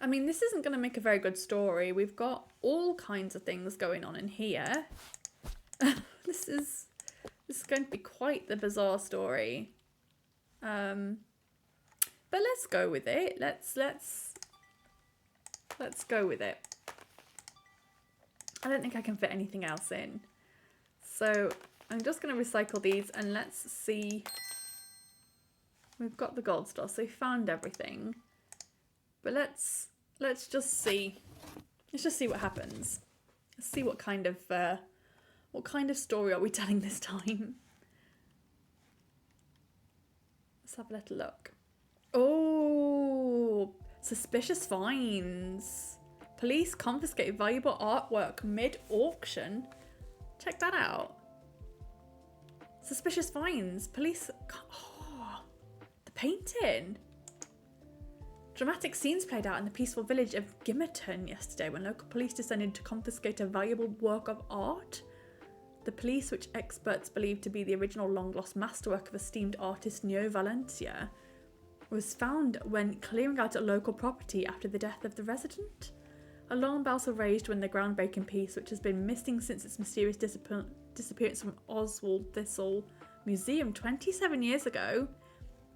I mean, this isn't going to make a very good story. We've got all kinds of things going on in here. This is going to be quite the bizarre story. But let's go with it. Let's go with it. I don't think I can fit anything else in. So I'm just going to recycle these and let's see. We've got the gold star, so we found everything. But let's just see. Let's just see what happens. Let's see what kind of story are we telling this time. Let's have a little look. Oh, suspicious finds. Police confiscate valuable artwork mid-auction. Check that out. Suspicious finds. Police. Oh, the painting. Dramatic scenes played out in the peaceful village of Gimmerton yesterday when local police descended to confiscate a valuable work of art. The police, which experts believe to be the original long-lost masterwork of esteemed artist Neo Valencia, was found when clearing out a local property after the death of the resident. Alarm bells were raised when the groundbreaking piece, which has been missing since its mysterious disappearance from Oswald Thistle Museum 27 years ago,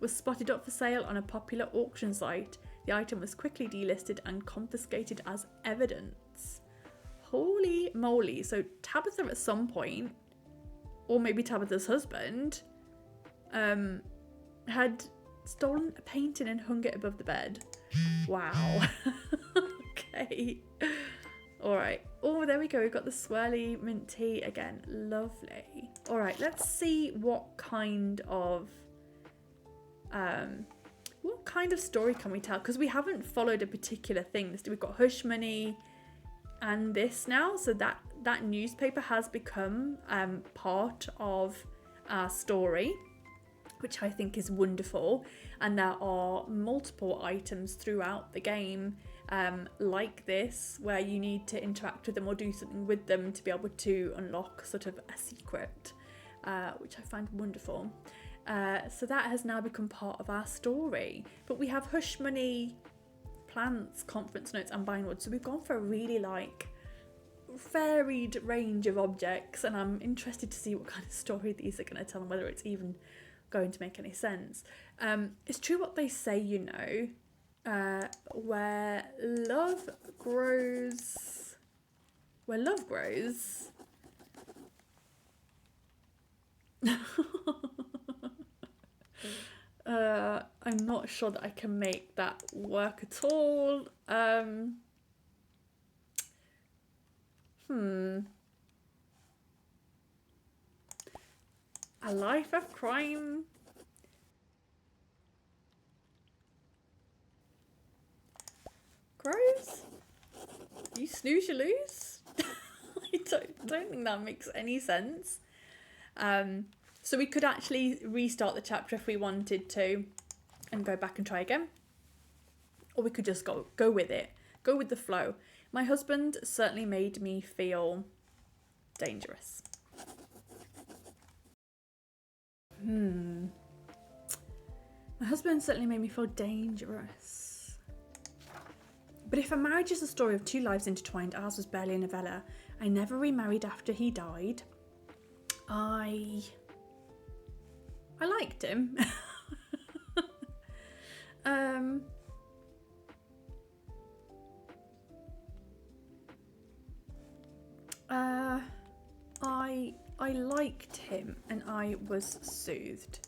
was spotted up for sale on a popular auction site. The item was quickly delisted and confiscated as evidence. Holy moly. So Tabitha at some point, or maybe Tabitha's husband, had stolen a painting and hung it above the bed. Wow. Okay. Alright. Oh, there we go. We've got the swirly mint tea again. Lovely. Alright, let's see what kind of story can we tell? Because we haven't followed a particular thing. We've got hush money and this now. So that newspaper has become part of our story, which I think is wonderful. And there are multiple items throughout the game like this, where you need to interact with them or do something with them to be able to unlock sort of a secret, which I find wonderful. So that has now become part of our story. But we have hush money, plants, conference notes and bindwood. So we've gone for a really varied range of objects, and I'm interested to see what kind of story these are going to tell and whether it's even going to make any sense. It's true what they say, you know, where love grows. I'm not sure that I can make that work at all. A life of crime. Grows? You snooze, you lose? I don't think that makes any sense. So we could actually restart the chapter if we wanted to and go back and try again. Or we could just go with it. Go with the flow. My husband certainly made me feel dangerous. My husband certainly made me feel dangerous. But if a marriage is the story of two lives intertwined, ours was barely a novella. I never remarried after he died. I liked him. I liked him and I was soothed.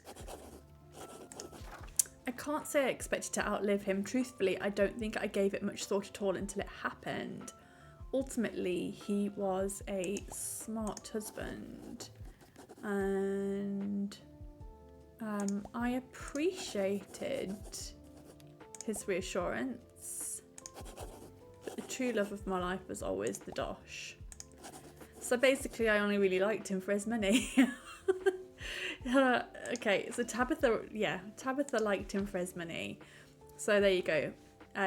I can't say I expected to outlive him. Truthfully, I don't think I gave it much thought at all until it happened. Ultimately, he was a smart husband, and I appreciated his reassurance, but the true love of my life was always the dosh. So basically, I only really liked him for his money. Okay, so Tabitha liked him for his money. So there you go.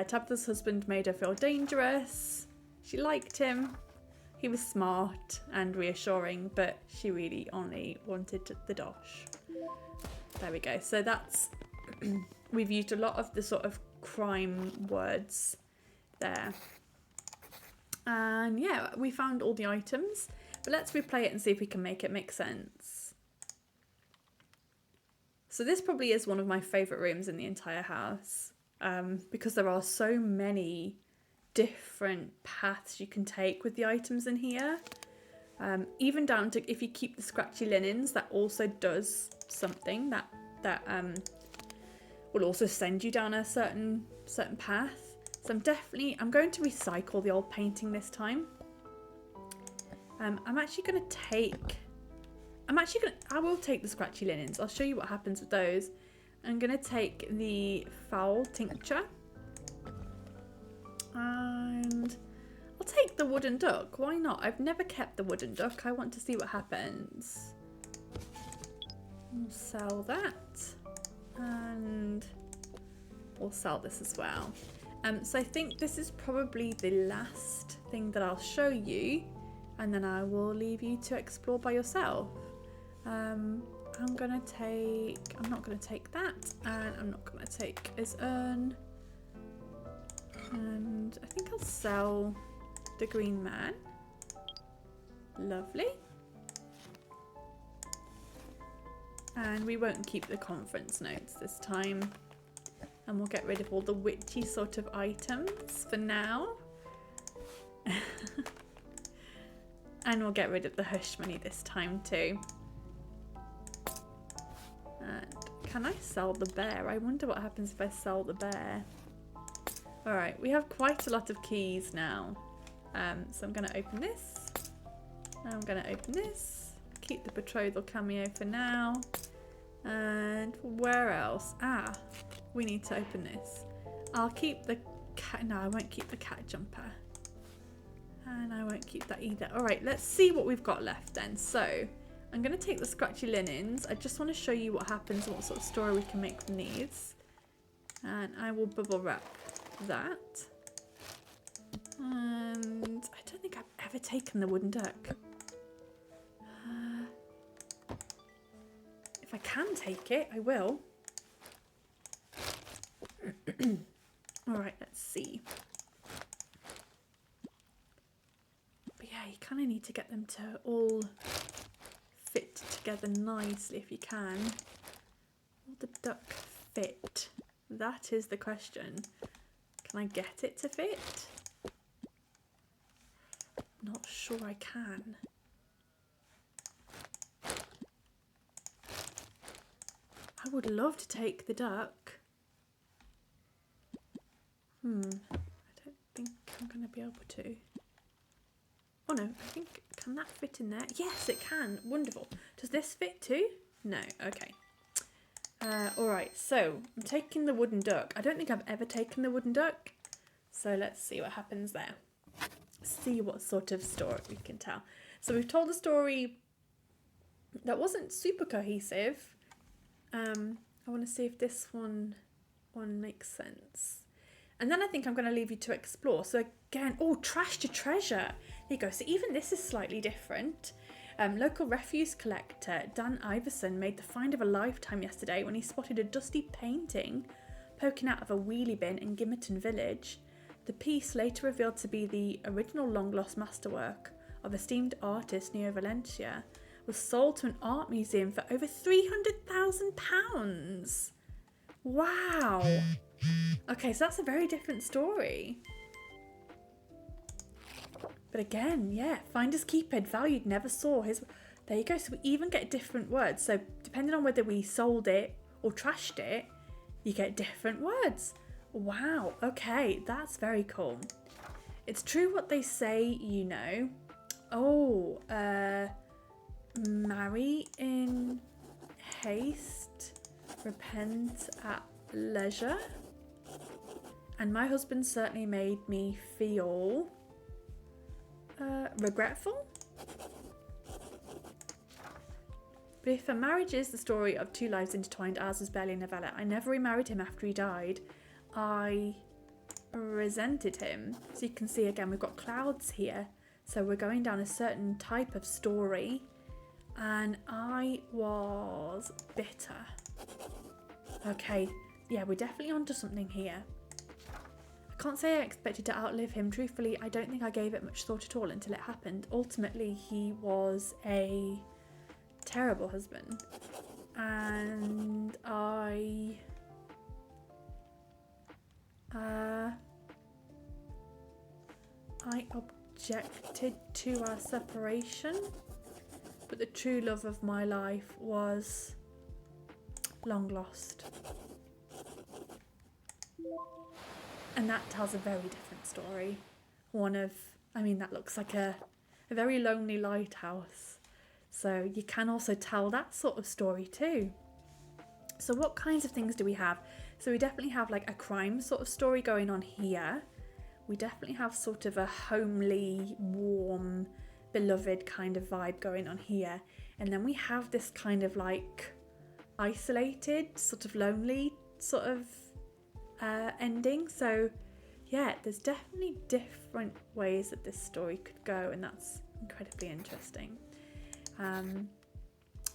Tabitha's husband made her feel dangerous. She liked him. He was smart and reassuring, but she really only wanted the dosh. There we go. So that's, we've used a lot of the sort of crime words there. And yeah, we found all the items, but let's replay it and see if we can make it make sense. So this probably is one of my favourite rooms in the entire house, because there are so many different paths you can take with the items in here. Even down to if you keep the scratchy linens, that also does something that will also send you down a certain path. So I'm going to recycle the old painting this time. I will take the scratchy linens. I'll show you what happens with those. I'm going to take the foul tincture. And I'll take the wooden duck. Why not? I've never kept the wooden duck. I want to see what happens. We'll sell that. And we'll sell this as well. So I think this is probably the last thing that I'll show you. And then I will leave you to explore by yourself. I'm not going to take that. And I'm not going to take his urn. And I think I'll sell the green man. Lovely. And we won't keep the conference notes this time. And we'll get rid of all the witchy sort of items for now. And we'll get rid of the hush money this time too. And can I sell the bear? I wonder what happens if I sell the bear. Alright, we have quite a lot of keys now. So I'm going to open this. I'm going to open this. Keep the betrothal cameo for now. And where else? Ah, we need to open this. I'll keep the cat. No, I won't keep the cat jumper. And I won't keep that either. Alright, let's see what we've got left then. So, I'm going to take the scratchy linens. I just want to show you what happens and what sort of story we can make from these. And I will bubble wrap that. And I don't think I've ever taken the wooden duck. If I can take it, I will. Alright, let's see. But yeah, you kind of need to get them to all fit together nicely if you can. Will the duck fit? That is the question. Can I get it to fit? Not sure I can. I would love to take the duck. I don't think I'm going to be able to. Oh no, I think, can that fit in there? Yes, it can. Wonderful. Does this fit too? No, okay. Alright, so I'm taking the wooden duck. I don't think I've ever taken the wooden duck. So let's see what happens there. See what sort of story we can tell. So we've told a story that wasn't super cohesive. I want to see if this one makes sense. And then I think I'm going to leave you to explore. So again, oh, trash to treasure. There you go. So even this is slightly different. Local refuse collector Dan Iverson made the find of a lifetime yesterday when he spotted a dusty painting poking out of a wheelie bin in Gimmerton Village. The piece, later revealed to be the original long-lost masterwork of esteemed artist Neo Valencia, was sold to an art museum for over £300,000. Wow. Okay, so that's a very different story. But again, yeah, finders keepers, valued, never saw his. There you go. So we even get different words. So depending on whether we sold it or trashed it, you get different words. Wow. Okay, that's very cool. It's true what they say, you know. Oh, marry in haste, repent at leisure. And my husband certainly made me feel regretful. But if a marriage is the story of two lives intertwined, ours was barely a novella. I never remarried him after he died. I resented him. So you can see again, we've got clouds here. So we're going down a certain type of story, and I was bitter. Okay, yeah, we're definitely onto something here. I can't say I expected to outlive him. Truthfully, I don't think I gave it much thought at all until it happened. Ultimately, he was a terrible husband, and I objected to our separation, but the true love of my life was long lost. And that tells a very different story. That looks like a very lonely lighthouse. So you can also tell that sort of story too. So what kinds of things do we have? So we definitely have like a crime sort of story going on here. We definitely have sort of a homely, warm, beloved kind of vibe going on here. And then we have this kind of like isolated, sort of lonely sort of ending. So yeah, there's definitely different ways that this story could go, and that's incredibly interesting.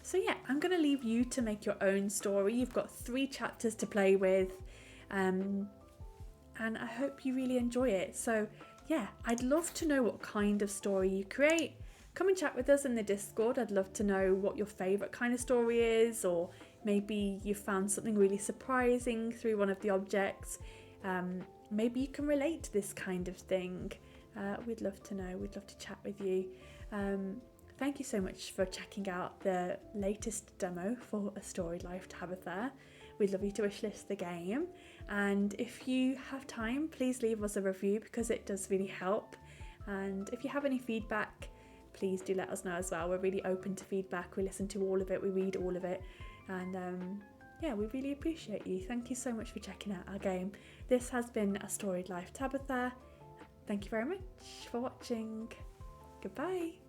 So yeah, I'm going to leave you to make your own story. You've got 3 chapters to play with, and I hope you really enjoy it. So yeah, I'd love to know what kind of story you create. Come and chat with us in the Discord. I'd love to know what your favourite kind of story is, or maybe you found something really surprising through one of the objects. Maybe you can relate to this kind of thing. We'd love to know. We'd love to chat with you. Thank you so much for checking out the latest demo for A Storied Life Tabitha. We'd love you to wishlist the game, and if you have time, please leave us a review because it does really help. And if you have any feedback, please do let us know as well. We're really open to feedback. We listen to all of it, we read all of it, and yeah, we really appreciate you. Thank you so much for checking out our game. This has been A Storied Life Tabitha. Thank you very much for watching. Goodbye.